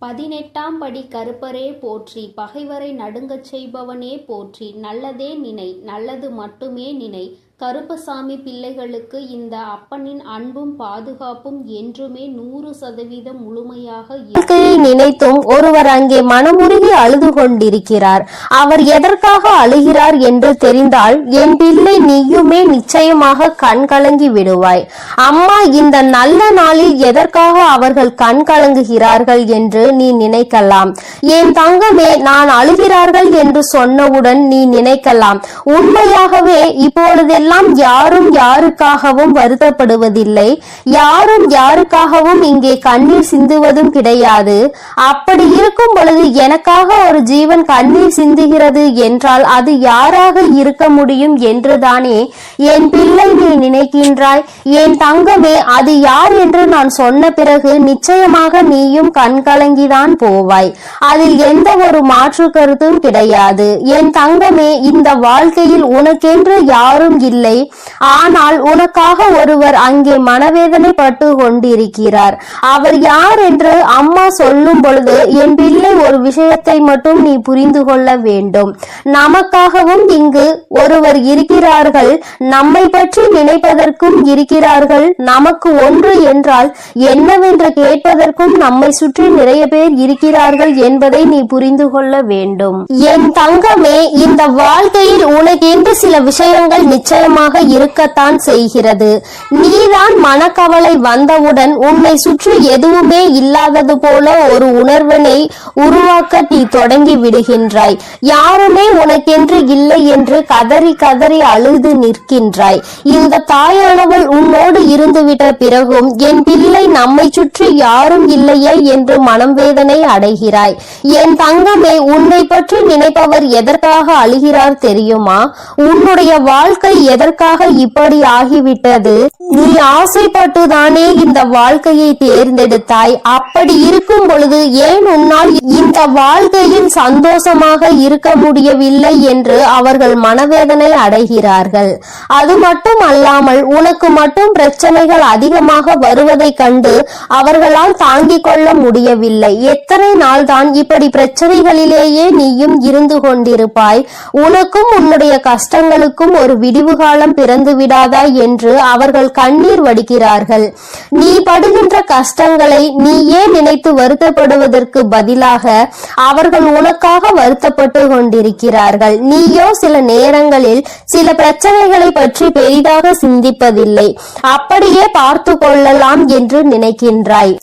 18ஆம் படி கருப்பரே போற்றி, பகைவரை நடுங்கச் செய்பவனே போற்றி, நல்லதே நினை, நல்லது மட்டுமே நினை. கருப்பசாமி பிள்ளைகளுக்கு இந்த அப்பனின் அன்பும் பாதுகாப்பும் என்றுமே 100% முழுமையாக நினைத்தும் ஒருவர் அங்கே மனமுருகி அழுது கொண்டிருக்கிறார். அவர் எதற்காக அழுகிறார் என்று தெரிந்தால் என் பிள்ளை நீயுமே நிச்சயமாக கண் கலங்கி விடுவாய். அம்மா இந்த நல்ல நாளில் எதற்காக அவர்கள் கண் கலங்குகிறார்கள் என்று நீ நினைக்கலாம். என் தங்கமே, நான் அழுகிறார்கள் என்று சொன்னவுடன் நீ நினைக்கலாம், உண்மையாகவே இப்பொழுதெல்லாம் யாரும் யாருக்காகவும் வருத்தப்படுவதில்லை, யாரும் யாருக்காகவும் இங்கே கண்ணீர் சிந்துவதும் கிடையாது. அப்படி இருக்கும் பொழுது எனக்காக ஒரு ஜீவன் கண்ணீர் சிந்துகிறது என்றால் அது யாராக இருக்க முடியும் என்றுதானே என் பிள்ளை நீ நினைக்கின்றாய். என் தங்கமே, அது யார் என்று நான் சொன்ன பிறகு நிச்சயமாக நீயும் கண் கலங்கிதான் போவாய். அதில் எந்த ஒரு மாற்று கருத்தும் கிடையாது. என் தங்கமே, இந்த வாழ்க்கையில் உனக்கென்று யாரும் இல்லை, ஆனால் உனக்காக ஒருவர் அங்கே மனவேதனை பட்டு கொண்டிருக்கிறார். அவர் யார் என்று அம்மா சொல்லும் பொழுது என் பிள்ளை ஒரு விஷயத்தை மட்டும் நீ புரிந்து கொள்ள வேண்டும். நமக்காகவும் இங்கு ஒருவர் இருக்கிறார்கள், நம்மை பற்றி நினைப்பதற்கும் இருக்கிறார்கள், நமக்கு ஒன்று என்றால் என்னவென்று கேட்பதற்கும் நம்மை சுற்றி நிறைய பேர் இருக்கிறார்கள் என்பதை நீ புரிந்து கொள்ள வேண்டும். என் தங்கமே, இந்த வாழ்க்கையில் உனக்கென்று சில விஷயங்கள் நிச்சயமாக இருக்கத்தான் செய்கிறது. நீதான் மனக்கவலை வந்தவுடன் உன்னை சுற்றி எதுவுமே இல்லாதது போல ஒரு உணர்வினை உருவாக்க நீ தொடங்கி விடுகின்றாய். யாருமே உனக்கென்று இல்லை என்று கதறி கதறி அழுது நிற்கின்றாய். இந்த தாயானவள் உன்னோடு இருந்துவிட்ட பிறகும் என் பிள்ளை நம்மை சுற்றி யாரும் இல்லையே என்று மனம் வேதனை அடைகிறாய். என் தங்கமே, உன்னை பற்றி நினைப்பவர் எதற்காக அழுகிறார் தெரியுமா? உன்னுடைய வாழ்க்கை எதற்காக இப்படி ஆகிவிட்டது? நீ ஆசைப்பட்டுதானே இந்த வாழ்க்கையை தேர்ந்தெடுத்தாய். அப்படி இருக்கும் பொழுது ஏன் உன்னால் இந்த வாழ்க்கையில் சந்தோஷமாக இருக்க முடியவில்லை என்று அவர்கள் மனவேதனை அடைகிறார்கள். அது மட்டும் அல்லாமல் உனக்கு மட்டும் பிரச்சனைகள் அதிகமாக வருவதை கண்டு அவர்களால் தாங்கிக் கொள்ள முடியவில்லை. எத்தனை நாள் தான் இப்படி பிரச்சனைகளிலேயே நீயும் இருந்து கொண்டிருப்பாய்? உனக்கும் உன்னுடைய கஷ்டங்களுக்கும் ஒரு விடிவு காலம் பிறந்து விடாதா என்று அவர்கள் கண்ணீர் வடிக்கிறார்கள். நீ படுகின்ற கஷ்டங்களை நீயே நினைத்து வருத்தப்படுவதற்கு பதிலாக அவர்கள் உனக்காக வருத்தப்பட்டு கொண்டிருக்கிறார்கள். நீயோ சில நேரங்களில் சில பிரச்சனைகளை பற்றி பெரிதாக சிந்திப்பதில்லை, அப்படியே பார்த்து கொள்ளலாம் என்று நினைக்கின்றாய்.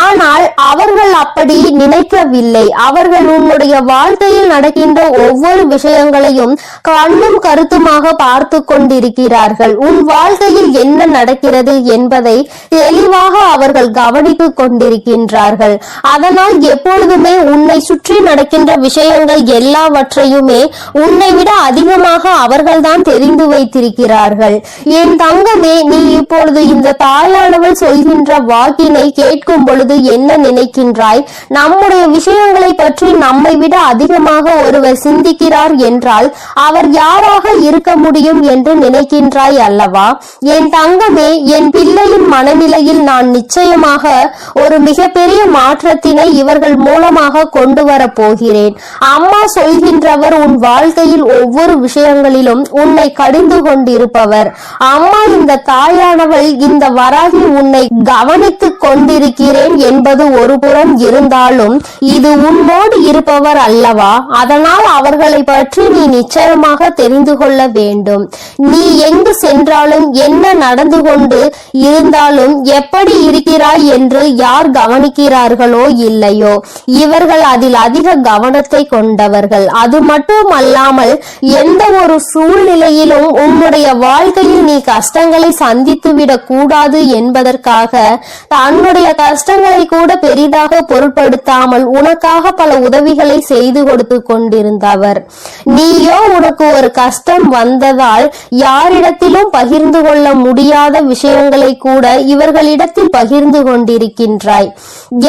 ஆனால் அவர்கள் அப்படி நினைக்கவில்லை. அவர்கள் உன்னுடைய வாழ்க்கையில் நடக்கின்ற ஒவ்வொரு விஷயங்களையும் கண்ணும் கருத்துமாக பார்த்து கொண்டிருக்கிறார்கள். உன் வாழ்க்கையில் என்ன நடக்கிறது என்பதை தெளிவாக அவர்கள் கவனித்துக் கொண்டிருக்கின்றார்கள். அதனால் எப்பொழுதுமே உன்னை சுற்றி நடக்கின்ற விஷயங்கள் எல்லாவற்றையுமே உன்னை விட அதிகமாக அவர்கள்தான் தெரிந்து வைத்திருக்கிறார்கள். என் தங்கமே, நீ இப்பொழுது இந்த தாயானவள் சொல்கின்ற வாக்கினை கேட்கும் பொழுது என்ன நினைக்கின்றாய்? நம்முடைய விஷயங்களை பற்றி நம்மை விட அதிகமாக ஒருவர் சிந்திக்கிறார் என்றால் அவர் யாராக இருக்க முடியும் என்று நினைக்கின்றாய் அல்லவா? என் தங்கமே, என் பிள்ளையின் மனநிலையில் நான் நிச்சயமாக ஒரு மிகப்பெரிய மாற்றத்தினை இவர்கள் மூலமாக கொண்டு வர போகிறேன். அம்மா சொல்கின்றவர் உன் வாழ்க்கையில் ஒவ்வொரு விஷயங்களிலும் உன்னை கடிந்து கொண்டிருப்பவர். அம்மா இந்த தாயானவள் இந்த வராகி உன்னை கவனித்துக் கொண்டிருக்கிறேன் என்பது ஒரு புறம் இருந்தாலும் இது உன்னோடு இருப்பவர் அல்லவா? அதனால் அவர்களை பற்றி நீ நிச்சயமாக தெரிந்து கொள்ள வேண்டும். நீ எங்கு சென்றாலும் என்ன நடந்து கொண்டு இருந்தாலும் எப்படி இருக்கிறாய் என்று யார் கவனிக்கிறார்களோ இல்லையோ இவர்கள் அதில் அதிக கவனத்தை கொண்டவர்கள். அது மட்டும் அல்லாமல் எந்த ஒரு சூழ்நிலையிலும் உன்னுடைய வாழ்க்கையில் நீ கஷ்டங்களை சந்தித்து விடக் கூடாது என்பதற்காக தன்னுடைய கஷ்டங்களை கூட பெரிதாக பொருட்படுத்தாமல் உனக்காக பல உதவிகளை செய்து கொடுத்து கொண்டிருந்தவர். நீயோ உனக்கு ஒரு கஷ்டம் வந்ததால் யாரிடத்திலும் பகிர்ந்து கொள்ள முடியாத விஷயங்களை கூட இவர்களிடத்தில் பகிர்ந்து கொண்டிருக்கின்றாய்.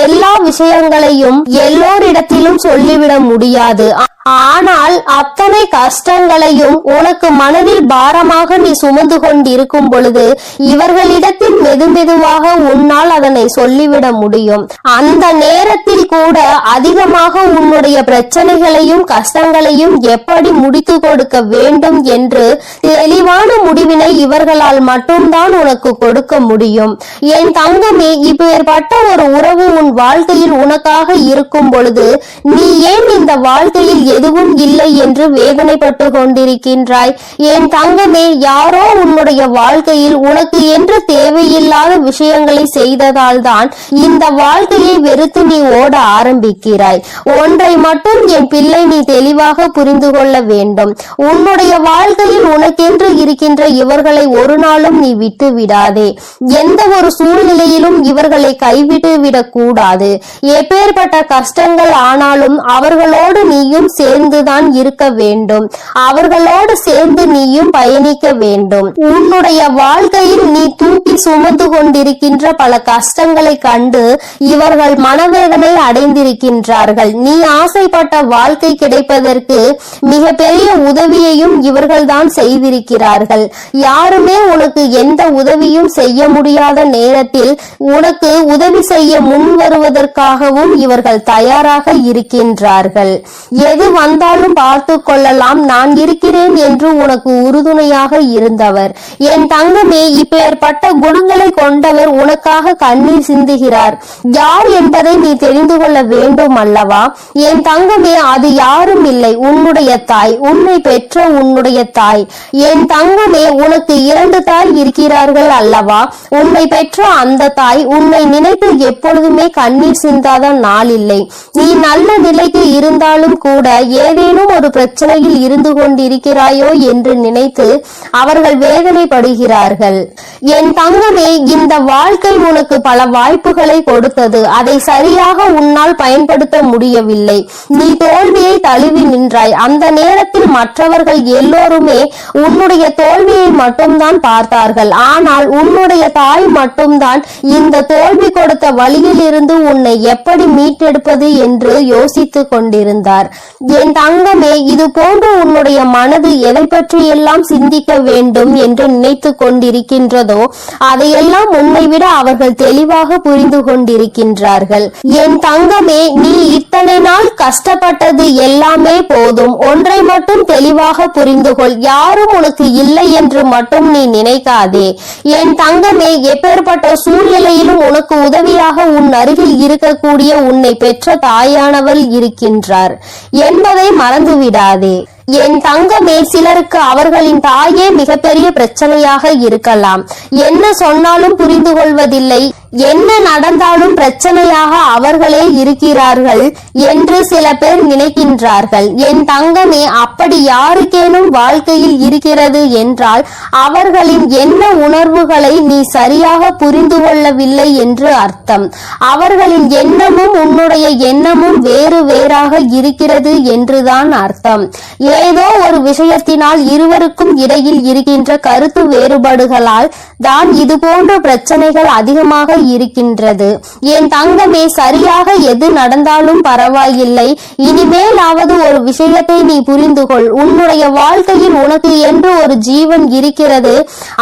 எல்லா விஷயங்களையும் எல்லோரிடத்திலும் சொல்லிவிட முடியாது. ஆனால் அத்தனை கஷ்டங்களையும் உனக்கு மனதில் பாரமாக நீ சுமந்து கொண்டிருக்கும் பொழுது இவர்களிடத்தில் மெதுமெதுவாக உன்னால் அதனை சொல்லிவிட முடியும். அந்த நேரத்தில் கூட அதிகமாக உன்னுடைய பிரச்சனைகளையும் கஷ்டங்களையும் எப்படி முடித்து கொடுக்க வேண்டும் என்று தெளிவான முடிவினை இவர்களால் மட்டும்தான் உனக்கு கொடுக்க முடியும். என் தங்கமே, இப்பேற்பட்ட ஒரு உறவு உன் வாழ்க்கையில் உனக்காக இருக்கும் பொழுது நீ ஏன் இந்த வாழ்க்கையில் எதுவும் இல்லை என்று வேதனைப்பட்டு கொண்டிருக்கின்றாய்? என் தங்கமே, யாரோ உன்னுடைய வாழ்க்கையில் உனக்கு என்று தேவையில்லாத விஷயங்களை செய்ததால் தான் இந்த வாழ்க்கையை வெறுத்து நீ ஓட ஆரம்பிக்கிறாய். ஒன்றை மட்டும் என் பிள்ளை நீ தெளிவாக புரிந்து கொள்ள வேண்டும். உன்னுடைய வாழ்க்கையில் உனக்கென்று இருக்கின்ற இவர்களை ஒரு நாளும் நீ விட்டு விடாதே. எந்த ஒரு சூழ்நிலையிலும் இவர்களை கைவிட்டு விடக் கூடாது. எப்பேற்பட்ட கஷ்டங்கள் ஆனாலும் அவர்களோடு நீயும் சேர்ந்துதான் இருக்க வேண்டும். அவர்களோடு சேர்ந்து நீயும் பயணிக்க வேண்டும். உன்னுடைய வாழ்க்கையில் நீ தூக்கி சுமந்து கொண்டிருக்கின்ற பல கஷ்டங்களை கண்டு இவர்கள் மனவேதனை அடைந்திருக்கின்றார்கள். நீ ஆசைப்பட்ட வாழ்க்கை கிடைப்பதற்கு மிக பெரிய உதவியையும் இவர்கள்தான் செய்திருக்கிறார்கள். யாருமே உனக்கு எந்த உதவியும் செய்ய முடியாத நேரத்தில் உனக்கு உதவி செய்ய முன் வருவதற்காகவும் இவர்கள் தயாராக இருக்கின்றார்கள். எது வந்தாலும் பார்த்து கொள்ளலாம், நான் இருக்கிறேன் என்று உனக்கு உறுதுணையாக இருந்தவர். என் தங்கமே, இப்பேற்பட்ட குணங்களை கொண்டவர் உனக்காக கண்ணீர் சிந்துகிறார். யார் என்பதை நீ தெரிந்து கொள்ள வேண்டும் அல்லவா? என் தங்கமே, அது யாரும் இல்லை, உன்னுடைய தாய், உன்னை பெற்ற உன்னுடைய தாய். என் தங்கமே, உனக்கு 2 தாய் இருக்கிறார்கள் அல்லவா? உன்னை பெற்ற அந்த தாய் உன்னை நினைத்து எப்பொழுதுமே கண்ணீர் சிந்தாத நாள் இல்லை. நீ நல்ல நிலைக்கு இருந்தாலும் கூட ஏதேனும் ஒரு பிரச்சனையில் இருந்து கொண்டிருக்கிறாயோ என்று நினைத்து அவர்கள் வேதனைப்படுகிறார்கள். என் தங்கமே, இந்த வாழ்க்கை உனக்கு பல வாய்ப்புகளை கொடுத்தது. அதை சரியாக உன்னால் பயன்படுத்த முடியவில்லை. நீ தோல்வியை தழுவி நின்றாய். அந்த நேரத்தில் மற்றவர்கள் எல்லோருமே உன்னுடைய தோல்வியை மட்டும்தான் பார்த்தார்கள். ஆனால் உன்னுடைய தாய் மட்டும்தான் இந்த தோல்வி கொடுத்த வழியில் இருந்து உன்னை எப்படி மீட்டெடுப்பது என்று யோசித்துக் கொண்டிருந்தார். என் தங்கமே, இது போன்று உன்னுடைய மனது எதை பற்றி எல்லாம் சிந்திக்க வேண்டும் என்று நினைத்து கொண்டிருக்கின்றதோ அதையெல்லாம் உன்னை விட அவர்கள் தெளிவாக புரிந்து கொண்டிருக்கின்றார்கள். என் தங்கமே, நீ இத்தனை நாள் கஷ்டப்பட்டது எல்லாமே போதும். ஒன்றை மட்டும் தெளிவாக புரிந்து கொள். யாரும் உனக்கு இல்லை என்று மட்டும் நீ நினைக்காதே. என் தங்கமே, எப்பேற்பட்ட சூழ்நிலையிலும் உனக்கு உதவியாக உன் அருகில் இருக்கக்கூடிய உன்னை பெற்ற தாயானவள் இருக்கின்றார் என்பதை மறந்துவிடாதே. என் தங்கமே, சிலருக்கு அவர்களின் தாயே மிகப்பெரிய பிரச்சனையாக இருக்கலாம். என்ன சொன்னாலும் புரிந்து கொள்வதில்லை, என்ன நடந்தாலும் பிரச்சனையாக அவர்களே இருக்கிறார்கள் என்று சில பேர் நினைக்கின்றார்கள். என் தங்கமே, அப்படி யாருக்கேனும் வாழ்க்கையில் இருக்கிறது என்றால் அவர்களின் என்ன உணர்வுகளை நீ சரியாக புரிந்து கொள்ளவில்லை என்று அர்த்தம். அவர்களின் எண்ணமும் உன்னுடைய எண்ணமும் வேறு வேறாக இருக்கிறது என்றுதான் அர்த்தம். ஏதோ ஒரு விஷயத்தினால் இருவருக்கும் இடையில் இருக்கின்ற கருத்து வேறுபாடுகளால் தான் இது போன்ற பிரச்சனைகள் அதிகமாக இருக்கின்றது. என் தங்கமே, சரியாக எது நடந்தாலும் பரவாயில்லை. இனிமேலாவது ஒரு விஷயத்தை நீ புரிந்து கொள். உன்னுடைய வாழ்க்கையில் உனக்கு என்று ஒரு ஜீவன் இருக்கிறது.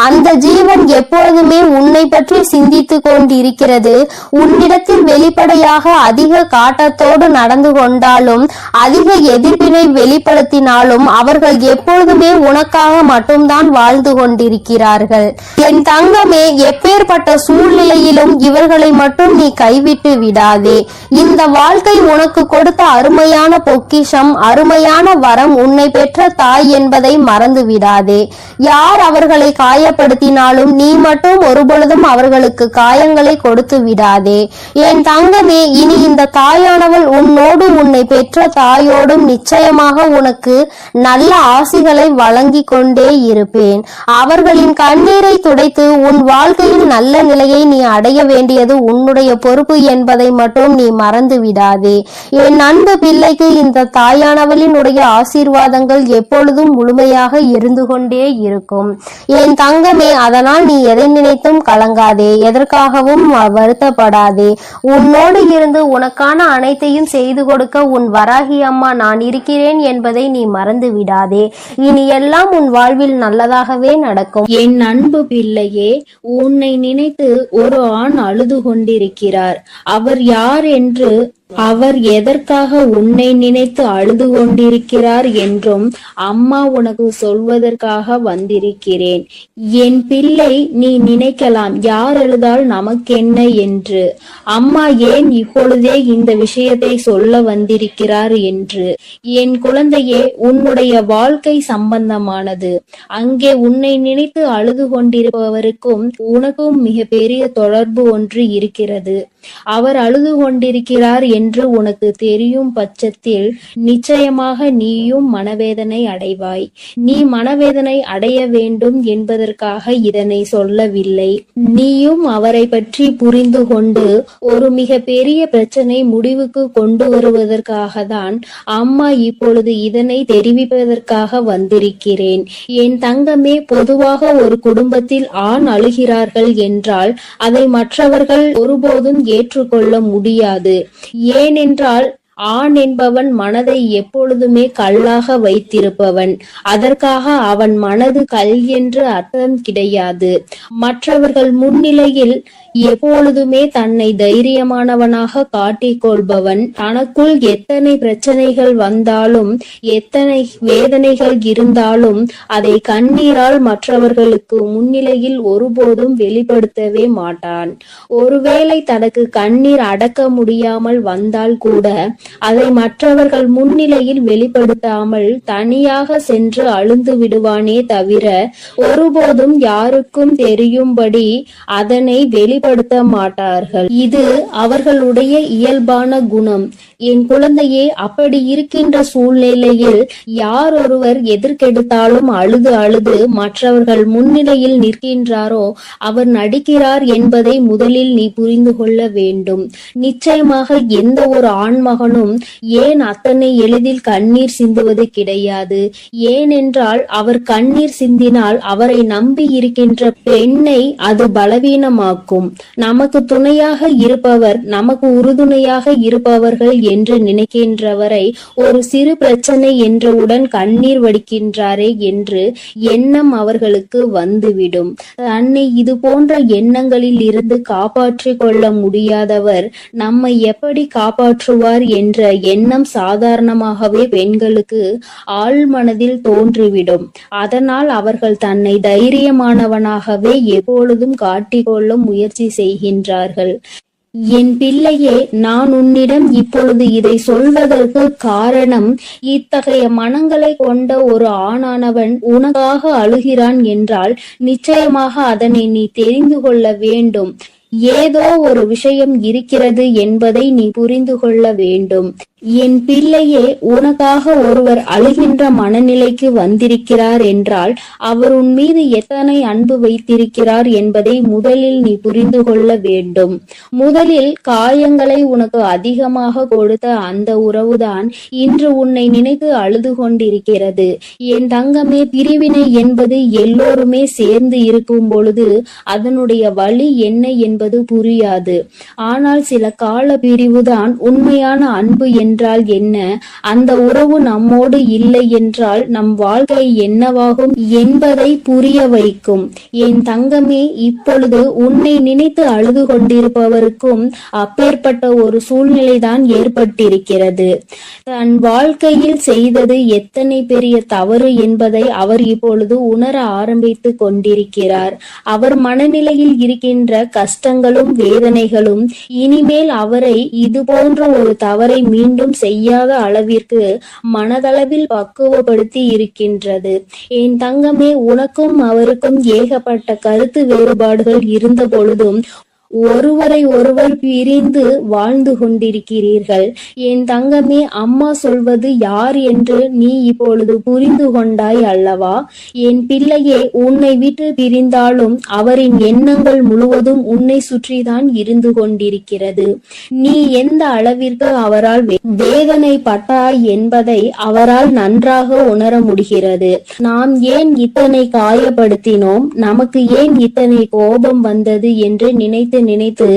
அந்த ஜீவன் எப்பொழுதுமே உன்னை பற்றி சிந்தித்துக் கொண்டிருக்கிறது. உன்னிடத்தில் வெளிப்படையாக அதிக காட்டத்தோடு நடந்து கொண்டாலும் அதிக எதிர்ப்பினை வெளிப்படுத்தினாலும் அவர்கள் எப்பொழுதுமே உனக்காக மட்டும்தான் வாழ்ந்து கொண்டிருக்கிறார்கள். என் தங்கமே, எப்பேற்பட்ட சூழ்நிலையிலும் இவர்களை மட்டும் நீ கைவிட்டு விடாதே. இந்த வாழ்க்கை உனக்கு கொடுத்த அருமையான பொக்கிஷம், அருமையான வரம் உன்னை பெற்ற தாய் என்பதை மறந்து விடாதே. யார் அவர்களை காயப்படுத்தினாலும் நீ மட்டும் ஒருபொழுதும் அவர்களுக்கு காயங்களை கொடுத்து விடாதே. என் தங்கமே, இனி இந்த தாயானவள் உன்னோடு உன்னை பெற்ற தாயோடும் நிச்சயமாக உனக்கு நல்ல ஆசிகளை வழங்கி கொண்டே இருப்பேன். அவர்களின் கண்ணீரை துடைத்து உன் வாழ்க்கையில் நல்ல நிலையை நீ அடைய வேண்டியது உன்னுடைய பொறுப்பு என்பதை மட்டும் நீ மறந்து விடாதே. என் அன்பு பிள்ளைக்கு இந்த தாயானவளினுடைய ஆசீர்வாதங்கள் எப்பொழுதும் முழுமையாக இருந்து கொண்டே இருக்கும். என் தங்கமே, அதனால் நீ எதை நினைத்தும் கலங்காதே, எதற்காகவும் வருத்தப்படாதே. உன்னோடு இருந்து உனக்கான அனைத்தையும் செய்து கொடுக்க உன் வராகி அம்மா நான் இருக்கிறேன் என்பதை நீ மறந்து விடாதே. இனி எல்லாம் உன் வாழ்வில் நல்லதாகவே நடக்கும். என் அன்பு பிள்ளையே, உன்னை நினைத்து ஒரு ஆண் அழுது கொண்டிருக்கிறார். அவர் யார் என்று, அவர் எதற்காக உன்னை நினைத்து அழுது கொண்டிருக்கிறார் என்றும் அம்மா உனக்கு சொல்வதற்காக வந்திருக்கிறேன். என் பிள்ளை, நீ நினைக்கலாம் யார் அழுதால் நமக்கென்ன என்று. அம்மா ஏன் இப்பொழுதே இந்த விஷயத்தை சொல்ல வந்திருக்கிறார் என்று. என் குழந்தையே, உன்னுடைய வாழ்க்கை சம்பந்தமானது. அங்கே உன்னை நினைத்து அழுது கொண்டிருப்பவருக்கும் உனக்கும் மிக பெரிய தொடர்பு ஒன்று இருக்கிறது. அவர் அழுது கொண்டிருக்கிறார் என்று உனக்கு தெரியும் பட்சத்தில் நிச்சயமாக நீயும் மனவேதனை அடைவாய். நீ மனவேதனை அடைய வேண்டும் என்பதற்காக இதனை சொல்லவில்லை. நீயும் அவரை பற்றி புரிந்து கொண்டு ஒரு மிக பெரிய பிரச்சனை முடிவுக்கு கொண்டு வருவதற்காக தான் அம்மா இப்பொழுது இதனை தெரிவிப்பதற்காக வந்திருக்கிறேன். என் தங்கமே, பொதுவாக ஒரு குடும்பத்தில் ஆண் அழுகிறார்கள் என்றால் அதை மற்றவர்கள் ஒருபோதும் ஏற்றுக்கொள்ள முடியாது. ஏனென்றால் ஆண் என்பவன் மனதை எப்பொழுதுமே கல்லாக வைத்திருப்பவன். அதற்காக அவன் மனது கல் என்று அர்த்தம் கிடையாது. மற்றவர்கள் முன்னிலையில் எப்பொழுதுமே தன்னை தைரியமானவனாக காட்டிக்கொள்பவன். தனக்குள் எத்தனை பிரச்சனைகள் வந்தாலும் எத்தனை வேதனைகள் இருந்தாலும் அதை கண்ணீரால் மற்றவர்களுக்கு முன்னிலையில் ஒருபோதும் வெளிப்படுத்தவே மாட்டான். ஒருவேளை தனக்கு கண்ணீர் அடக்க முடியாமல் வந்தால் கூட அதை மற்றவர்கள் முன்னிலையில் வெளிப்படுத்தாமல் தனியாக சென்று அழுந்து விடுவானே தவிர ஒருபோதும் யாருக்கும் தெரியும்படி அதனை வெளிப்படுத்த மாட்டார்கள். இது அவர்களுடைய இயல்பான குணம். என் குழந்தையே, அப்படி இருக்கின்ற சூழ்நிலையில் யார் ஒருவர் எதிர்கெடுத்தாலும் அழுது அழுது மற்றவர்கள் முன்னிலையில் நிற்கின்றாரோ அவர் நடிக்கிறார் என்பதை முதலில் நீ புரிந்து கொள்ள வேண்டும். நிச்சயமாக எந்த ஒரு ஆண்மகனும் ஏன் அத்தனை எளிதில் கண்ணீர் சிந்துவது கிடையாது. ஏனென்றால் அவர் கண்ணீர் சிந்தினால் அவரை நம்பி இருக்கின்ற பெண்ணை அது பலவீனமாக்கும். நமக்கு துணையாக இருப்பவர், நமக்கு உறுதுணையாக இருப்பவர்கள் என்று நினைக்கின்றவரை ஒரு சிறு பிரச்சனை என்றவுடன் கண்ணீர் வடிக்கின்றாரே என்று எண்ணம் அவர்களுக்கு வந்துவிடும். தன்னை இது போன்ற எண்ணங்களில் இருந்து காப்பாற்றிக் கொள்ள முடியாதவர் நம்மை எப்படி காப்பாற்றுவார் என்ற எண்ணம் சாதாரணமாகவே பெண்களுக்கு ஆழ் மனதில் தோன்றிவிடும். அதனால் அவர்கள் தன்னை தைரியமானவனாகவே எப்பொழுதும் காட்டிக்கொள்ள முயற்சி செய்கின்றார்கள். என் பிள்ளையே, நான் உன்னிடம் இப்பொழுது இதை சொல்வதற்கு காரணம், இத்தகைய மனங்களை கொண்ட ஒரு ஆணானவன் உனக்காக அழுகிறான் என்றால் நிச்சயமாக அதனை நீ தெரிந்து கொள்ள வேண்டும். ஏதோ ஒரு விஷயம் இருக்கிறது என்பதை நீ புரிந்து கொள்ள வேண்டும். என் பிள்ளையே, உனக்காக ஒருவர் அழுகின்ற மனநிலைக்கு வந்திருக்கிறார் என்றால் அவர் உன் மீது எத்தனை அன்பு வைத்திருக்கிறார் என்பதை முதலில் நீ புரிந்து கொள்ள வேண்டும். முதலில் காயங்களை உனக்கு அதிகமாக கொடுத்த அந்த உறவுதான் இன்று உன்னை நினைத்து அழுது கொண்டிருக்கிறது. என் தங்கமே, பிரிவினை என்பது எல்லோருமே சேர்ந்து இருக்கும் பொழுது அதனுடைய வலி என்ன என்பது புரியாது. ஆனால் சில கால பிரிவுதான் உண்மையான அன்பு என்றால் என்ன, அந்த உறவு நம்மோடு இல்லை என்றால் நம் வாழ்க்கை என்னவாகும் என்பதை புரிய வைக்கும். என் தங்கமே, இப்பொழுது உன்னை நினைத்து அழுது கொண்டிருப்பவருக்கும் அப்பேற்பட்ட ஒரு சூழ்நிலைதான் ஏற்பட்டிருக்கிறது. தன் வாழ்க்கையில் செய்தது எத்தனை பெரிய தவறு என்பதை அவர் இப்பொழுது உணர ஆரம்பித்து கொண்டிருக்கிறார். அவர் மனநிலையில் இருக்கின்ற கஷ்டங்களும் வேதனைகளும் இனிமேல் அவரை இது போன்ற ஒரு தவறை மீண்டும் செய்யாத அளவிற்கு மனதளவில் பக்குவப்படுத்தி இருக்கின்றது. என் தங்கமே, உனக்கும் அவருக்கும் ஏகப்பட்ட கருத்து வேறுபாடுகள் இருந்த பொழுதும் ஒருவரை ஒருவர் பிரிந்து வாழ்ந்து கொண்டிருக்கிறீர்கள். என் தங்கமே, அம்மா சொல்வது யார் என்று நீ இப்பொழுது புரிந்து கொண்டாய் அல்லவா? என் பிள்ளையே, உன்னை விட்டு பிரிந்தாலும் அவரின் எண்ணங்கள் முழுவதும் உன்னை சுற்றிதான் இருந்து கொண்டிருக்கிறது. நீ எந்த அளவிற்கு அவரால் வேதனைப்பட்டாய் என்பதை அவரால் நன்றாக உணர முடிகிறது. நாம் ஏன் இத்தனை காயப்படுத்தினோம், நமக்கு ஏன் இத்தனை கோபம் வந்தது என்று நினைத்து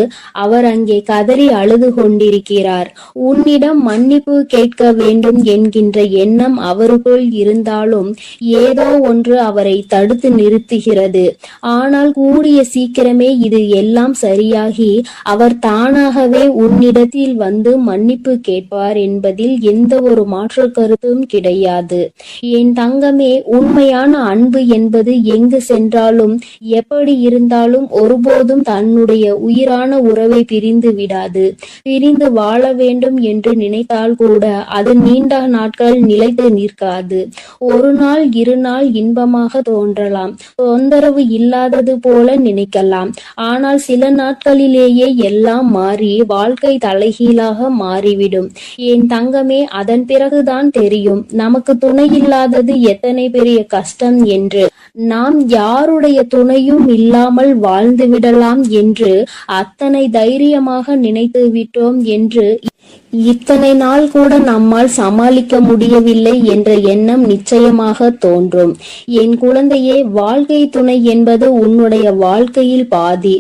அவர் அங்கே கதறி அழுது கொண்டிருக்கிறார். உன்னிடம் மன்னிப்பு கேட்க வேண்டும் என்கின்ற எண்ணம் அவருக்குள் இருந்தாலும் ஏதோ ஒன்று அவரை தடுத்து நிறுத்துகிறது. ஆனால் கூடிய சீக்கிரமே இது எல்லாம் சரியாகி அவர் தானாகவே உன்னிடத்தில் வந்து மன்னிப்பு கேட்பார் என்பதில் எந்த ஒரு மாற்று கருத்தும் கிடையாது. என் தங்கமே, உண்மையான அன்பு என்பது எங்கு சென்றாலும் எப்படி இருந்தாலும் ஒருபோதும் தன்னுடைய உயிரான உறவை பிரிந்து விடாது. பிரிந்து வாழ வேண்டும் என்று நினைத்தால் கூட அது நீண்ட நாட்கள் நிலைத்து நிற்காது. ஒரு நாள் இரு நாள் இன்பமாக தோன்றலாம், தொந்தரவு இல்லாதது போல நினைக்கலாம். ஆனால் சில நாட்களிலேயே எல்லாம் மாறி வாழ்க்கை தலைகீழாக மாறிவிடும். என் தங்கமே, அதன் பிறகுதான் தெரியும் நமக்கு துணை இல்லாதது எத்தனை பெரிய கஷ்டம் என்று. நாம் யாருடைய துணையும் இல்லாமல் வாழ்ந்து விடலாம் என்று அத்தனை தைரியமாக நினைத்து விட்டோம் என்று இத்தனை நாள் கூட நம்மால் சமாளிக்க முடியவில்லை என்ற எண்ணம் நிச்சயமாக தோன்றும். என் குழந்தையே, வாழ்க்கை துணை என்பது உன்னுடைய வாழ்க்கையில் பாதி.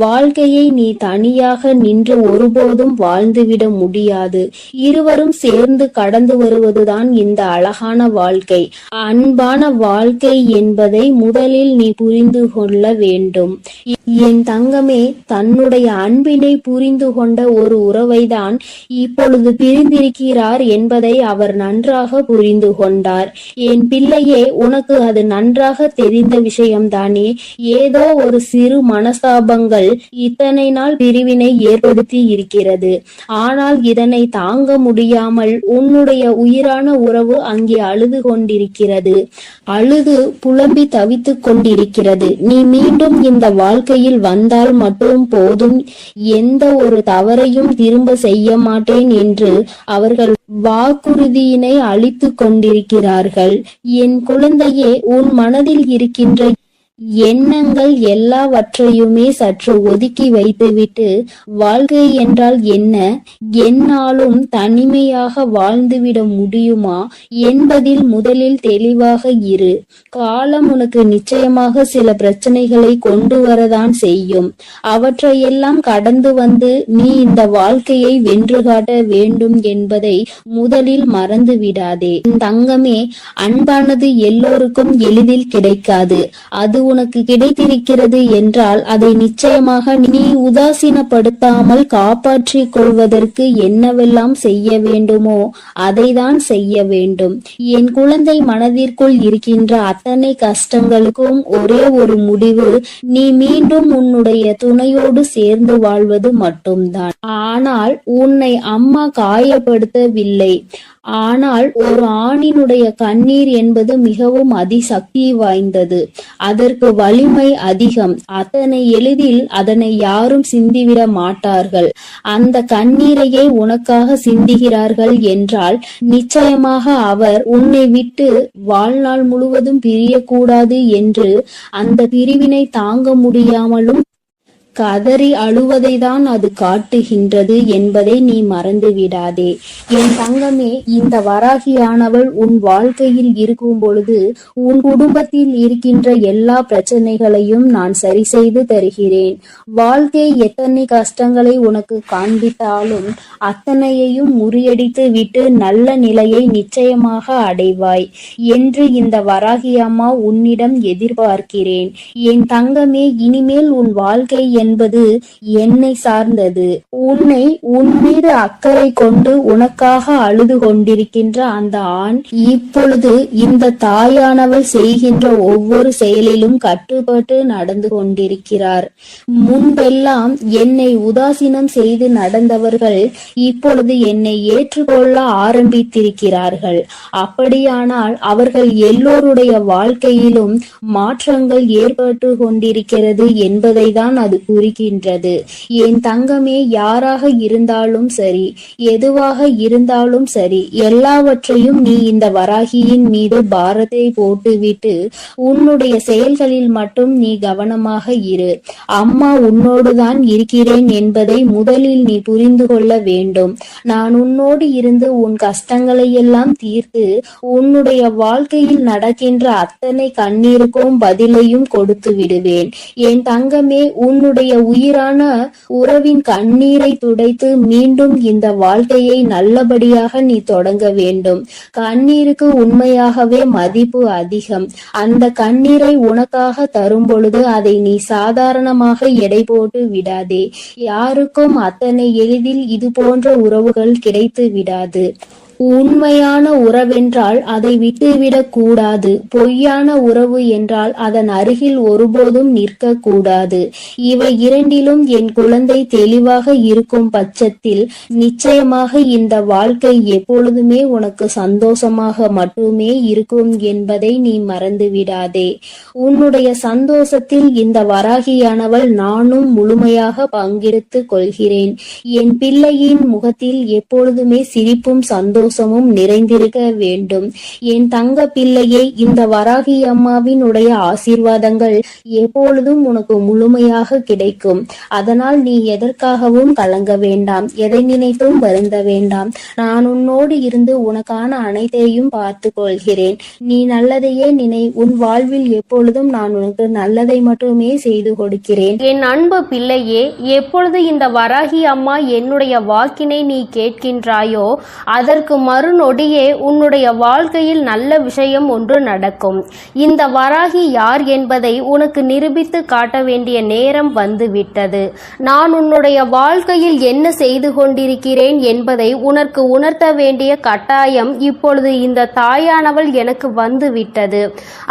வாழ்க்கையை நீ தனியாக நின்று ஒருபோதும் வாழ்ந்துவிட முடியாது. இருவரும் சேர்ந்து கடந்து வருவதுதான் இந்த அழகான வாழ்க்கை. அன்பான வாழ்க்கை என்பதை முதலில் நீ புரிந்து கொள்ள வேண்டும். என் தங்கமே, தன்னுடைய அன்பினை புரிந்து கொண்ட ஒரு உறவைதான் இப்பொழுது பிரிந்திருக்கிறார் என்பதை அவர் நன்றாக புரிந்து கொண்டார். என் பிள்ளையே, உனக்கு அது நன்றாக தெரிந்த விஷயம்தானே. ஏதோ ஒரு சிறு மனஸ்தாபங்கள் இத்தனை நாள் பிரிவினை ஏற்படுத்தி இருக்கிறது. ஆனால் இதனை தாங்க முடியாமல் உன்னுடைய உயிரான உறவு அங்கே அழுது கொண்டிருக்கிறது. அழுது புலம்பி தவித்துக் கொண்டிருக்கிறது. நீ மீண்டும் இந்த வாழ்க்கையில் வந்தால் மட்டும் போதும், எந்த ஒரு தவறையும் திரும்ப செய்ய மாட்டேன் என்று அவர்கள் வாக்குறுதியினை அளித்துக் கொண்டிருக்கிறார்கள். என் குழந்தையே, உன் மனதில் இருக்கின்ற எண்ணங்கள் எல்லாவற்றையுமே சற்று ஒதுக்கி வைத்துவிட்டு, வாழ்க்கை என்றால் என்ன, என்னாலும் தனிமையாக வாழ்ந்துவிட முடியுமா என்பதில் முதலில் தெளிவாக இரு. காலம் உனக்கு நிச்சயமாக சில பிரச்சனைகளை கொண்டு வரதான் செய்யும். அவற்றையெல்லாம் கடந்து வந்து நீ இந்த வாழ்க்கையை வென்று காட்ட வேண்டும் என்பதை முதலில் மறந்து விடாதே. தங்கமே, அன்பானது எல்லோருக்கும் எளிதில் கிடைக்காது. அது உனக்கு கிடைத்திருக்கிறது என்றால் அதை நிச்சயமாக நீ உதாசீனப்படுத்தாமல் காப்பாற்றிக் கொள்வதற்கு என்னவெல்லாம் செய்ய வேண்டுமோ அதை தான் செய்ய வேண்டும். என் குழந்தை, மனதிற்குள் இருக்கின்ற அத்தனை கஷ்டங்களுக்கும் ஒரே ஒரு முடிவு, நீ மீண்டும் உன்னுடைய துணையோடு சேர்ந்து வாழ்வது மட்டும்தான். ஆனால் உன்னை அம்மா காயப்படுத்தவில்லை. ஆனால் ஒரு ஆணினுடைய கண்ணீர் என்பது மிகவும் அதிசக்தி வாய்ந்தது. அதற்கு வலிமை அதிகம். அத்தனை எளிதில் அதனை யாரும் சிந்திவிட மாட்டார்கள். அந்த கண்ணீரையே உனக்காக சிந்துகிறார்கள் என்றால் நிச்சயமாக அவர் உன்னை விட்டு வாழ்நாள் முழுவதும் பிரியக்கூடாது என்று அந்த பிரிவினை தாங்க முடியாமலும் கதறி அழுவதை தான் அது காட்டுகின்றது என்பதை நீ மறந்து விடாதே. என் தங்கமே, இந்த வராகியானவள் உன் வாழ்க்கையில் இருக்கும் பொழுது உன் குடும்பத்தில் இருக்கின்ற எல்லா பிரச்சனைகளையும் நான் சரி செய்து தருகிறேன். வாழ்க்கை எத்தனை கஷ்டங்களை உனக்கு காண்பித்தாலும் அத்தனையையும் முறியடித்து விட்டு நல்ல நிலையை நிச்சயமாக அடைவாய் என்று இந்த வராகி அம்மா உன்னிடம் எதிர்பார்க்கிறேன். என் தங்கமே, இனிமேல் உன் வாழ்க்கை என்பது என்னை சார்ந்தது. உன் மீது அக்கறை கொண்டு உனக்காக அழுது கொண்டிருக்கின்ற அந்த ஆண் இப்பொழுது இந்த தாயானவள் செய்கின்ற ஒவ்வொரு செயலிலும் கட்டுப்பட்டு நடந்து கொண்டிருக்கிறார். முன்பெல்லாம் என்னை உதாசீனம் செய்து நடந்தவர்கள் இப்பொழுது என்னை ஏற்றுக்கொள்ள ஆரம்பித்திருக்கிறார்கள். அப்படியானால் அவர்கள் எல்லோருடைய வாழ்க்கையிலும் மாற்றங்கள் ஏற்பட்டு கொண்டிருக்கிறது என்பதை தான் அது புரிகின்றது. என் தங்கமே, யாராக இருந்தாலும் சரி, எதுவாக இருந்தாலும் சரி, எல்லாவற்றையும் நீ இந்த வராகியின் மீது பாரத்தை போட்டுவிட்டு உன்னுடைய செயல்களில் மட்டும் நீ கவனமாக இரு. அம்மா உன்னோடுதான் இருக்கிறேன் என்பதை முதலில் நீ புரிந்து கொள்ள வேண்டும். நான் உன்னோடு இருந்து உன் கஷ்டங்களை எல்லாம் தீர்த்து உன்னுடைய வாழ்க்கையில் நடக்கின்ற அத்தனை கண்ணீருக்கும் பதிலையும் கொடுத்து விடுவேன். என் தங்கமே, உன்னுடைய உயிரான உறவின் கண்ணீரை துடைத்து மீண்டும் இந்த வாழ்க்கையை நல்லபடியாக நீ தொடங்க வேண்டும். கண்ணீருக்கு உண்மையாகவே மதிப்பு அதிகம். அந்த கண்ணீரை உனக்காக தரும் பொழுது அதை நீ சாதாரணமாக எடை போட்டு விடாதே. யாருக்கும் அத்தனை எளிதில் இது போன்ற உறவுகள் கிடைத்து விடாது. உண்மையான உறவென்றால் அதை விட்டுவிடக் கூடாது. பொய்யான உறவு என்றால் அதன் அருகில் ஒருபோதும் நிற்க கூடாது. இவை இரண்டிலும் என் குழந்தை தெளிவாக இருக்கும் பட்சத்தில் நிச்சயமாக இந்த வாழ்க்கை எப்பொழுதுமே உனக்கு சந்தோஷமாக மட்டுமே இருக்கும் என்பதை நீ மறந்து விடாதே. உன்னுடைய சந்தோஷத்தில் இந்த வராகியானவள் நானும் முழுமையாக பங்கெடுத்து கொள்கிறேன். என் பிள்ளையின் முகத்தில் எப்பொழுதுமே சிரிப்பும் சந்தோஷமும் நிறைந்திருக்க வேண்டும். என் தங்க பிள்ளையை, இந்த வராகி அம்மாவின் உடைய ஆசீர்வாதங்கள் எப்பொழுதும் உனக்கு முழுமையாக கிடைக்கும். அதனால் நீ எதற்காகவும் கலங்க வேண்டாம், எதை நினைத்தும் வருந்த வேண்டாம். நான் உன்னோடு இருந்து உனக்கான அனைத்தையும் பார்த்து கொள்கிறேன். நீ நல்லதையே நினை. உன் வாழ்வில் எப்பொழுதும் நான் உனக்கு நல்லதை மட்டுமே செய்து கொடுக்கிறேன். என் அன்பு பிள்ளையே, எப்பொழுது இந்த வராகி அம்மா என்னுடைய வாக்கினை நீ கேட்கின்றாயோ அதற்கு மறுநொடியே உன்னுடைய வாழ்க்கையில் நல்ல விஷயம் ஒன்று நடக்கும். இந்த வராகி யார் என்பதை உனக்கு நிரூபித்து காட்ட வேண்டிய நேரம் வந்துவிட்டது. நான் உன்னுடைய வாழ்க்கையில் என்ன செய்து கொண்டிருக்கிறேன் என்பதை உனக்கு உணர்த்த வேண்டிய கட்டாயம் இப்பொழுது இந்த தாயானவள் எனக்கு வந்துவிட்டது.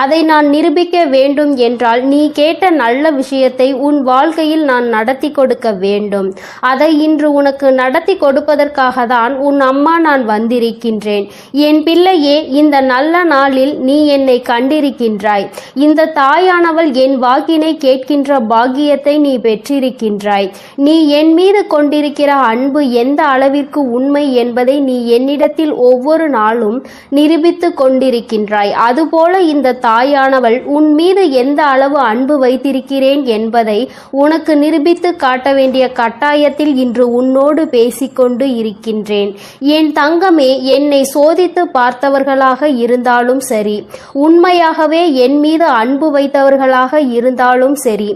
அதை நான் நிரூபிக்க வேண்டும் என்றால் நீ கேட்ட நல்ல விஷயத்தை உன் வாழ்க்கையில் நான் நடத்தி கொடுக்க வேண்டும். அதை இன்று உனக்கு நடத்தி கொடுப்பதற்காக தான் உன் அம்மா நான் வந்திருக்கின்றேன். என் பிள்ளையே, இந்த நல்ல நாளில் நீ என்னை கண்டிருக்கின்றாய். இந்த தாயானவள் என் வாக்கினை கேட்கின்ற பாக்கியத்தை நீ பெற்றிருக்கின்றாய். நீ என் மீது கொண்டிருக்கிற அன்பு எந்த அளவிற்கு உண்மை என்பதை நீ என்னிடத்தில் ஒவ்வொரு நாளும் நிரூபித்து கொண்டிருக்கின்றாய். அதுபோல இந்த தாயானவள் உன் மீது எந்த அளவு அன்பு வைத்திருக்கிறேன் என்பதை உனக்கு நிரூபித்து காட்ட வேண்டிய கட்டாயத்தில் இன்று உன்னோடு பேசிக்கொண்டு இருக்கின்றேன். என் தங்கமே, என்னை சோதித்து பார்த்தவர்களாக இருந்தாலும் சரி, உண்மையாகவே என் மீது அன்பு வைத்தவர்களாக இருந்தாலும் சரி,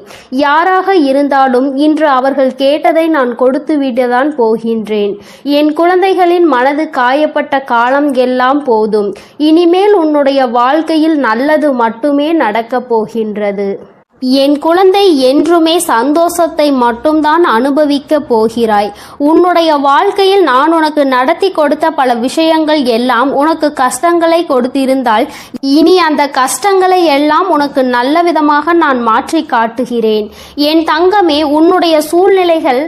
யாராக இருந்தாலும் இன்று அவர்கள் கேட்டதை நான் கொடுத்து விடத்தான் போகின்றேன். என் குழந்தைகளின் மனது காயப்பட்ட காலம் எல்லாம் போதும். இனிமேல் உன்னுடைய வாழ்க்கையில் நல்லது மட்டுமே நடக்கப் போகின்றது. என் குழந்தை, என்றுமே சந்தோஷத்தை மட்டும்தான் அனுபவிக்க போகிறாய். உன்னுடைய வாழ்க்கையில் நான் உனக்கு நடத்தி கொடுத்த பல விஷயங்கள் எல்லாம் உனக்கு கஷ்டங்களை கொடுத்திருந்தால் இனி அந்த கஷ்டங்களை எல்லாம் உனக்கு நல்ல விதமாக நான் மாற்றி காட்டுகிறேன். என் தங்கமே, உன்னுடைய சூழ்நிலைகள்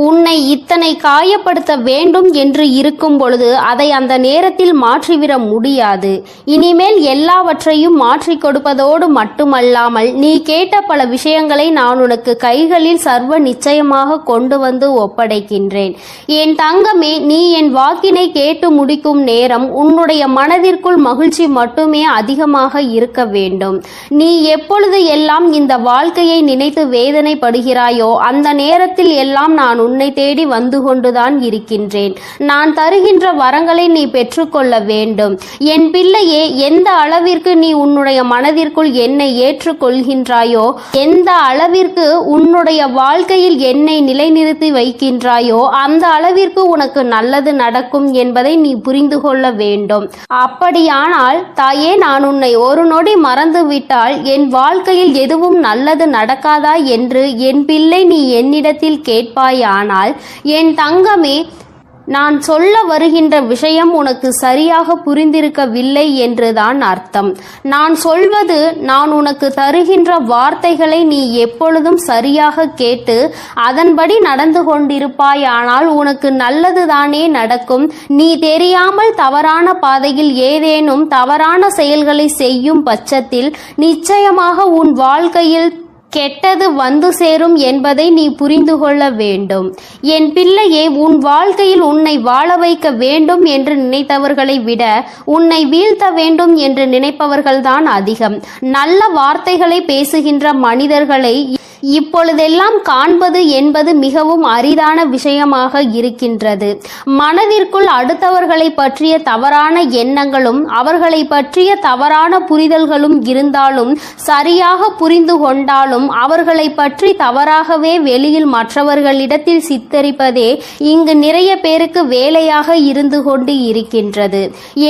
உன்னை இத்தனை காயப்படுத்த வேண்டும் என்று இருக்கும் பொழுது அதை அந்த நேரத்தில் மாற்றிவிட முடியாது. இனிமேல் எல்லாவற்றையும் மாற்றி கொடுப்பதோடு மட்டுமல்லாமல் நீ கேட்ட பல விஷயங்களை நான் உனக்கு கைகளில் சர்வ நிச்சயமாக கொண்டு வந்து ஒப்படைக்கின்றேன். என் தங்கமே, நீ என் வாக்கினை கேட்டு முடிக்கும் நேரம் உன்னுடைய மனதிற்குள் மகிழ்ச்சி மட்டுமே அதிகமாக இருக்க வேண்டும். நீ எப்பொழுது எல்லாம் இந்த வாழ்க்கையை நினைத்து வேதனைப்படுகிறாயோ அந்த நேரத்தில் எல்லாம் நான் உன்னை தேடி வந்து கொண்டுதான் இருக்கின்றேன். நான் தருகின்ற வரங்களை நீ பெற்றுக்கொள்ள வேண்டும். என் பிள்ளையே, எந்த அளவிற்கு நீ உன்னுடைய மனதிற்குள் என்னை ஏற்றுக்கொள்கின்றாயோ, எந்த அளவிற்கு உன்னுடைய வாழ்க்கையில் என்னை நிலைநிறுத்தி வைக்கின்றாயோ அந்த அளவிற்கு உனக்கு நல்லது நடக்கும் என்பதை நீ புரிந்து கொள்ள வேண்டும். அப்படியானால் தாயே, நான் உன்னை ஒரு நொடி மறந்துவிட்டால் என் வாழ்க்கையில் எதுவும் நல்லது நடக்காதா என்று என் பிள்ளை நீ என்னிடத்தில் கேட்பாயா? ஆனால் என் தங்கமே, நான் சொல்ல வருகின்ற விஷயம் உனக்கு சரியாக புரிந்திருக்கவில்லை என்றுதான் அர்த்தம். நான் சொல்வது, நான் உனக்கு தருகின்ற வார்த்தைகளை நீ எப்பொழுதும் சரியாக கேட்டு அதன்படி நடந்து கொண்டிருப்பாயானால் உனக்கு நல்லதுதானே நடக்கும். நீ தெரியாமல் தவறான பாதையில் ஏதேனும் தவறான செயல்களை செய்யும் பட்சத்தில் நிச்சயமாக உன் வாழ்க்கையில் கெட்டது வந்து சேரும் என்பதை நீ புரிந்து கொள்ள வேண்டும். என் பிள்ளையே, உன் வாழ்க்கையில் உன்னை வாழ வைக்க வேண்டும் என்று நினைத்தவர்களை விட உன்னை வீழ்த்த வேண்டும் என்று நினைப்பவர்கள்தான் அதிகம். நல்ல வார்த்தைகளை பேசுகின்ற மனிதர்களை இப்பொழுதெல்லாம் காண்பது என்பது மிகவும் அரிதான விஷயமாக இருக்கின்றது. மனதிற்குள் அடுத்தவர்களை பற்றிய தவறான எண்ணங்களும் அவர்களை பற்றிய தவறான புரிதல்களும் இருந்தாலும், சரியாக புரிந்து கொண்டாலும் அவர்களை பற்றி தவறாகவே வெளியில் மற்றவர்களிடத்தில் சித்தரிப்பதே இங்கு நிறைய பேருக்கு வேலையாக இருந்து கொண்டு இருக்கின்றது.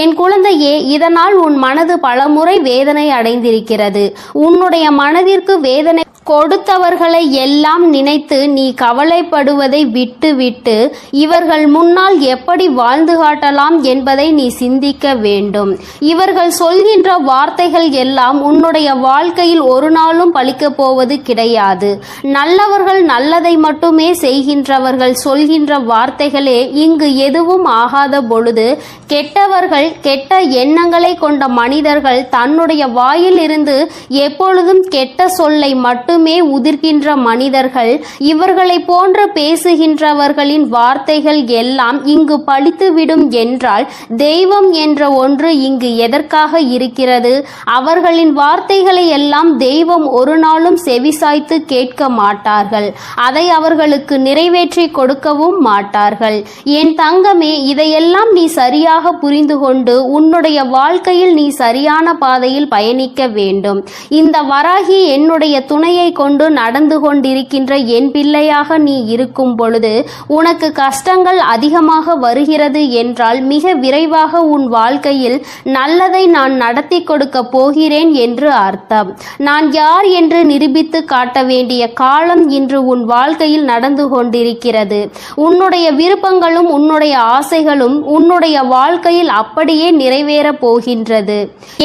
என் குழந்தையே, இதனால் உன் மனது பலமுறை வேதனை அடைந்திருக்கிறது. உன்னுடைய மனதிற்கு வேதனை கொடுத்தவர்களை எல்லாம் நினைத்து நீ கவலைப்படுவதை விட்டுவிட்டு இவர்கள் முன்னால் எப்படி வாழ்ந்து காட்டலாம் என்பதை நீ சிந்திக்க வேண்டும். இவர்கள் சொல்கின்ற வார்த்தைகள் எல்லாம் உன்னுடைய வாழ்க்கையில் ஒரு நாளும் பலிக்கப் போவது கிடையாது. நல்லவர்கள் நல்லதை மட்டுமே செய்கின்றவர்கள் சொல்கின்ற வார்த்தைகளே இங்கு எதுவும் ஆகாத பொழுது, கெட்டவர்கள் கெட்ட எண்ணங்களை கொண்ட மனிதர்கள் தன்னுடைய வாயில் இருந்து எப்பொழுதும் கெட்ட சொல்லை மட்டுமே உதிர்கின்ற மனிதர்கள், இவர்களை போன்ற பேசுகின்றவர்களின் வார்த்தைகள் எல்லாம் இங்கு பலித்துவிடும் என்றால் தெய்வம் என்ற ஒன்று இங்கு எதற்காக இருக்கிறது? அவர்களின் வார்த்தைகளை எல்லாம் தெய்வம் ஒரு நாளும் செவிசாய்த்து கேட்க மாட்டார்கள். அதை அவர்களுக்கு நிறைவேற்றி கொடுக்கவும் மாட்டார்கள். என் தங்கமே, இதையெல்லாம் நீ சரியாக புரிந்து கொண்டு உன்னுடைய வாழ்க்கையில் நீ சரியான பாதையில் பயணிக்க வேண்டும். இந்த வராகி என்னுடைய துணையை கொண்டு நடந்து கொண்டிருக்கின்ற என் பிள்ளையாக நீ இருக்கும் பொழுது உனக்கு கஷ்டங்கள் அதிகமாக வருகிறது என்றால் மிக விரைவாக உன் வாழ்க்கையில் நல்லதை நான் நடத்தி கொடுக்க போகிறேன் என்று அர்த்தம். நான் யார் என்று நிரூபித்து காட்ட வேண்டிய காலம் இன்று உன் வாழ்க்கையில் நடந்து கொண்டிருக்கிறது. உன்னுடைய விருப்பங்களும் உன்னுடைய ஆசைகளும் உன்னுடைய வாழ்க்கையில் அப்படியே நிறைவேறப் போகின்றது.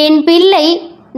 என் பிள்ளை,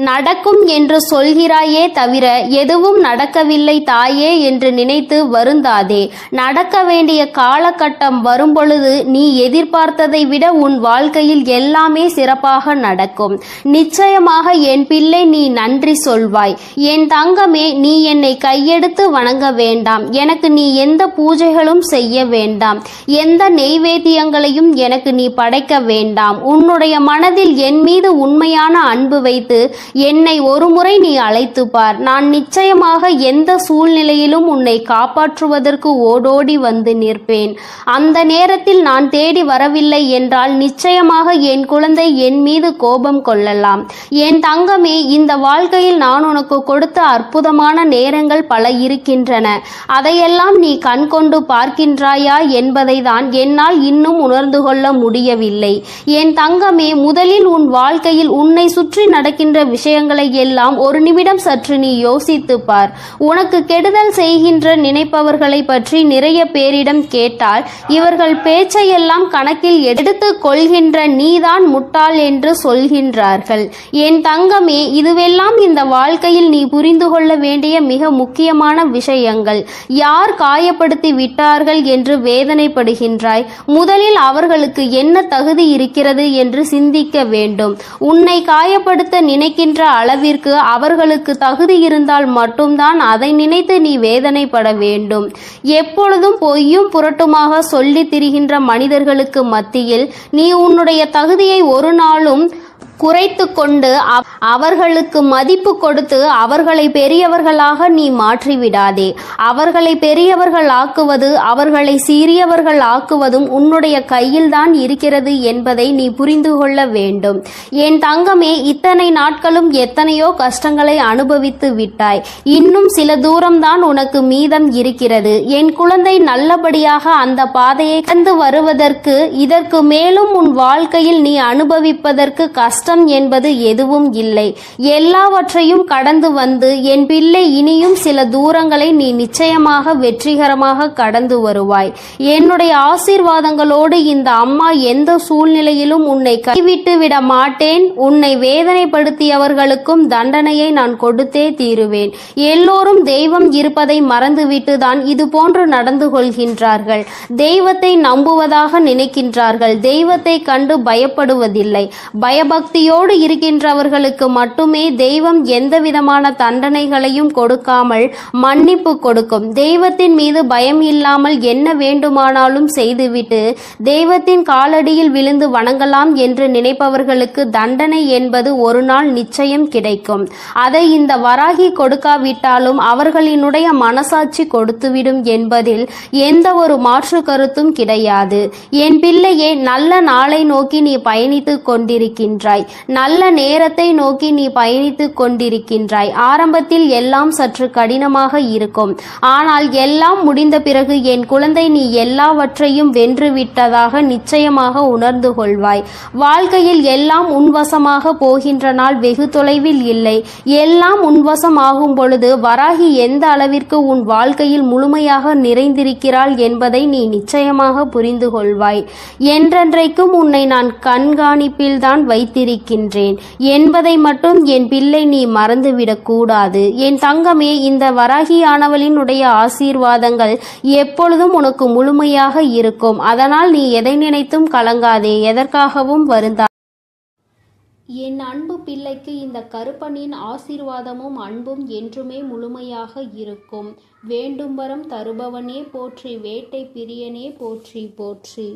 நடக்கும் என்று சொல்கிறாயே தவிர எதுவும் நடக்கவில்லை தாயே என்று நினைத்து வருந்தாதே. நடக்க வேண்டிய காலகட்டம் வரும்பொழுது நீ எதிர்பார்த்ததை விட உன் வாழ்க்கையில் எல்லாமே சிறப்பாக நடக்கும். நிச்சயமாக என் பிள்ளை, நீ நன்றி சொல்வாய். என் தங்கமே, நீ என்னை கையெடுத்து வணங்க வேண்டாம். எனக்கு நீ எந்த பூஜைகளும் செய்ய வேண்டாம். எந்த நெய்வேத்தியங்களையும் எனக்கு நீ படைக்க வேண்டாம். உன்னுடைய மனதில் என் மீது உண்மையான அன்பு வைத்து என்னை ஒருமுறை நீ அழைத்து பார். நான் நிச்சயமாக எந்த சூழ்நிலையிலும் உன்னை காப்பாற்றுவதற்கு ஓடோடி வந்து நிற்பேன். அந்த நேரத்தில் நான் தேடி வரவில்லை என்றால் நிச்சயமாக என் குழந்தை என் மீது கோபம் கொள்ளலாம். என் தங்கமே, இந்த வாழ்க்கையில் நான் உனக்கு கொடுத்த அற்புதமான நேரங்கள் பல இருக்கின்றன. அதையெல்லாம் நீ கண் கொண்டு பார்க்கின்றாயா என்பதை தான் என்னால் இன்னும் உணர்ந்து கொள்ள முடியவில்லை. என் தங்கமே, முதலில் உன் வாழ்க்கையில் உன்னை சுற்றி நடக்கின்ற விஷயங்களை எல்லாம் ஒரு நிமிடம் சற்று நீ யோசித்து பார். உனக்கு கெடுதல் செய்கின்ற நினைப்பவர்களை பற்றி நிறைய பேரிடம் கேட்டால் இவர்கள் பேச்சையெல்லாம் கணக்கில் எடுத்துக் கொள்கின்ற நீதான் முட்டாள் என்று சொல்கின்றார்கள். என் தங்கமே, இதுவெல்லாம் இந்த வாழ்க்கையில் நீ புரிந்து கொள்ள வேண்டிய மிக முக்கியமான விஷயங்கள். யார் காயப்படுத்தி விட்டார்கள் என்று வேதனைப்படுகின்றாய்? முதலில் அவர்களுக்கு என்ன தகுதி இருக்கிறது என்று சிந்திக்க வேண்டும். உன்னை காயப்படுத்த நினைக்கின்ற அளவிற்கு அவர்களுக்கு தகுதி இருந்தால் மட்டும்தான் அதை நினைத்து நீ வேதனைப்பட வேண்டும். எப்பொழுதும் பொய்யும் புரட்டுமாக சொல்லி திரிகின்ற மனிதர்களுக்கு மத்தியில் நீ உன்னுடைய தகுதியை ஒரு நாளும் குறைத்து கொண்டு அவர்களுக்கு மதிப்பு கொடுத்து அவர்களை பெரியவர்களாக நீ மாற்றிவிடாதே. அவர்களை பெரியவர்கள் ஆக்குவது, அவர்களை சிறியவர்கள் ஆக்குவதும் உன்னுடைய கையில்தான் இருக்கிறது என்பதை நீ புரிந்து கொள்ள வேண்டும். என் தங்கமே, இத்தனை நாட்களும் எத்தனையோ கஷ்டங்களை அனுபவித்து விட்டாய். இன்னும் சில தூரம்தான் உனக்கு மீதம் இருக்கிறது. என் குழந்தை, நல்லபடியாக அந்த பாதையை கடந்து வருவதற்கு இதற்கு மேலும் உன் வாழ்க்கையில் நீ அனுபவிப்பதற்கு கஷ்டம் என்பது எதுவும் இல்லை. எல்லாவற்றையும் கடந்து வந்து என் பிள்ளை, இனியும் சில தூரங்களை நீ நிச்சயமாக வெற்றிகரமாக கடந்து வருவாய். என்னுடைய ஆசீர்வாதங்களோடு இந்த அம்மா எந்த சூழ்நிலையிலும் உன்னை கைவிட்டு விட மாட்டேன். உன்னை வேதனைப்படுத்தியவர்களுக்கும் தண்டனையை நான் கொடுத்தே தீருவேன். எல்லோரும் தெய்வம் இருப்பதை மறந்துவிட்டுதான் இது போன்று நடந்து கொள்கின்றார்கள். தெய்வத்தை நம்புவதாக நினைக்கின்றார்கள். தெய்வத்தை கண்டு பயப்படுவதில்லை. பயபக்தி நம்பிக்கையோடு இருக்கின்றவர்களுக்கு மட்டுமே தெய்வம் எந்தவிதமான தண்டனைகளையும் கொடுக்காமல் மன்னிப்பு கொடுக்கும். தெய்வத்தின் மீது பயம் இல்லாமல் என்ன வேண்டுமானாலும் செய்துவிட்டு தெய்வத்தின் காலடியில் விழுந்து வணங்கலாம் என்று நினைப்பவர்களுக்கு தண்டனை என்பது ஒரு நாள் நிச்சயம் கிடைக்கும். அதை இந்த வராகி கொடுக்காவிட்டாலும் அவர்களினுடைய மனசாட்சி கொடுத்துவிடும் என்பதில் எந்த ஒரு மாற்று கருத்தும் கிடையாது. என் பிள்ளையே, நல்ல நாளை நோக்கி நீ பயணித்துக் கொண்டிருக்கின்றாய். நல்ல நேரத்தை நோக்கி நீ பயணித்துக் கொண்டிருக்கின்றாய். ஆரம்பத்தில் எல்லாம் சற்று கடினமாக இருக்கும். ஆனால் எல்லாம் முடிந்த பிறகு என் குழந்தை, நீ எல்லாவற்றையும் வென்று விட்டதாக நிச்சயமாக உணர்ந்து கொள்வாய். வாழ்க்கையில் எல்லாம் உன்வசமாக போகின்ற நாள் வெகு தொலைவில் இல்லை. எல்லாம் உன்வசம் ஆகும் பொழுது வராகி எந்த அளவிற்கு உன் வாழ்க்கையில் முழுமையாக நிறைந்திருக்கிறாள் என்பதை நீ நிச்சயமாக புரிந்து கொள்வாய். என்றென்றைக்கும் உன்னை நான் கண்காணிப்பில்தான் வைத்திருக்கின்றேன் என்பதை மட்டும் என் பிள்ளை நீ மறந்துவிடக் கூடாது. என் தங்கமே, இந்த வராகியானவளினுடைய ஆசீர்வாதங்கள் எப்பொழுதும் உனக்கு முழுமையாக இருக்கும். அதனால் நீ எதை நினைத்தும் கலங்காதே, எதற்காகவும் வருந்தா. என் அன்பு பிள்ளைக்கு இந்த கருப்பனின் ஆசீர்வாதமும் அன்பும் என்றுமே முழுமையாக இருக்கும். வேண்டும் வரம் தருபவனே போற்றி, வேட்டை பிரியனே போற்றி போற்றி.